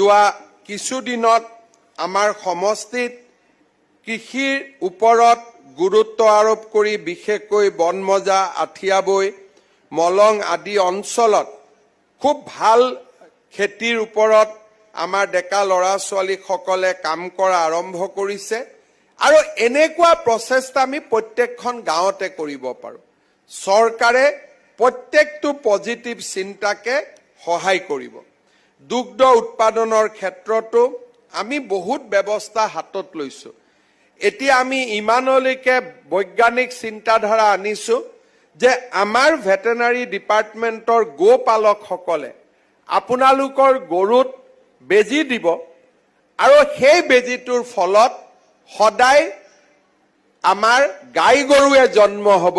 যোৱা কিছুদিনত আমাৰ সমষ্টিত কৃষিৰ ওপৰত গুৰুত্ব আৰোপ কৰি বিশেষকৈ বনমজা, আঠিয়াবৈ, মলং আদি অঞ্চলত খুব ভাল খেতিৰ ওপৰত আমাৰ ডেকা ল'ৰা ছোৱালীসকলে কাম কৰা আৰম্ভ কৰিছে আৰু এনেকুৱা প্ৰচেষ্টা আমি প্ৰত্যেকখন গাঁৱতে কৰিব পাৰোঁ। চৰকাৰে প্ৰত্যেকটো পজিটিভ চিন্তাকে সহায় কৰিব। দুগ্ধ উৎপাদনৰ ক্ষেত্ৰতো আমি বহুত ব্যৱস্থা হাতত লৈছোঁ। এতিয়া আমি ইমানলৈকে বৈজ্ঞানিক চিন্তাধাৰা আনিছোঁ যে আমাৰ ভেটেনাৰী ডিপাৰ্টমেণ্টৰ গোপালকসকলে আপোনালোকৰ গৰুত বেজী দিব আৰু সেই বেজীটোৰ ফলত সদায় আমাৰ গাই গৰুৱে জন্ম হ'ব,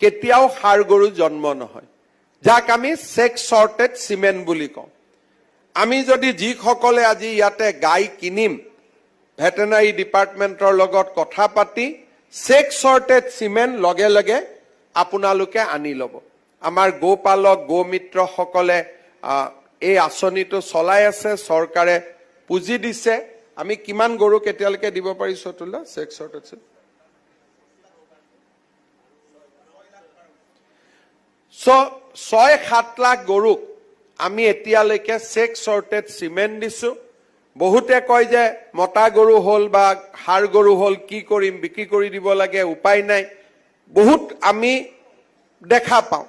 কেতিয়াও ষাঁড় গৰু জন্ম নহয়, যাক আমি ছেক্স চৰ্টেড চিমেণ্ট বুলি কওঁ। আমি যদি যিসকলে আজি ইয়াতে গাই কিনিম, ভেটেনাৰী ডিপাৰ্টমেণ্টৰ লগত কথা পাতি ছেক্স চৰ্টেড চিমেণ্ট লগে লগে আপোনালোকে আনি ল'ব। আমাৰ গোপালক গোমিত্ৰসকলে এই আঁচনিটো চলাই আছে, চৰকাৰে পুঁজি দিছে। আমি কিমান গৰু কেতিয়ালৈকে দিব পাৰিছোঁ তোলা ছেক্স চৰ্টেড চিমেণ্ট? 6-7 লাখ গৰুক আমি এতিয়ালৈকে ছেক্স চৰ্টেড চিমেণ্ট দিছোঁ। বহুতে কয় যে মতা গৰু হ'ল বা ষাঁড় গৰু হ'ল, কি কৰিম, বিক্ৰী কৰি দিব লাগে, উপায় নাই। বহুত আমি দেখা পাওঁ।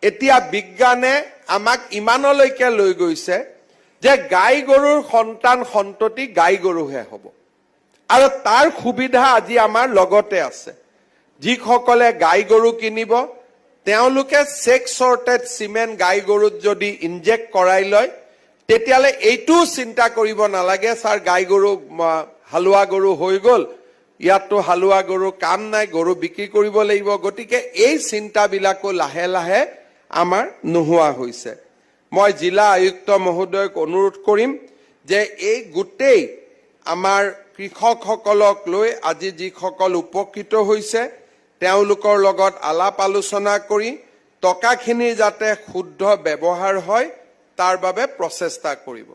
এতিয়া বিজ্ঞানে আমাক ইমানলৈকে লৈ গৈছে যে গাই গৰুৰ সন্তান সন্ততি গাই গৰুহে হ'ব আৰু তাৰ সুবিধা আজি আমাৰ লগতে আছে। যিসকলে গাই গৰু কিনিব তেওঁলোকে ছেক্স চৰ্টেড চিমেণ্ট গাই গৰুত যদি ইনজেক্ট কৰাই লয়, তেতিয়াহ'লে এইটোও চিন্তা কৰিব নালাগে ছাৰ গাই গৰু হালোৱা গৰু হৈ গ'ল, ইয়াততো হালোৱা গৰু কাম নাই, গৰু বিক্ৰী কৰিব লাগিব। গতিকে এই চিন্তাবিলাকো লাহে লাহে আমাৰ নোহোৱা হৈছে। মই জিলা আয়ুক্ত মহোদয়ক অনুৰোধ কৰিম যে এই গোটেই আমাৰ কৃষকসকলক লৈ আজি যিসকল উপকৃত হৈছে তেওঁলোকৰ লগত আলাপ আলোচনা কৰি টকাখিনি যাতে শুদ্ধ ব্যৱহাৰ হয় তাৰ বাবে প্ৰচেষ্টা কৰিব।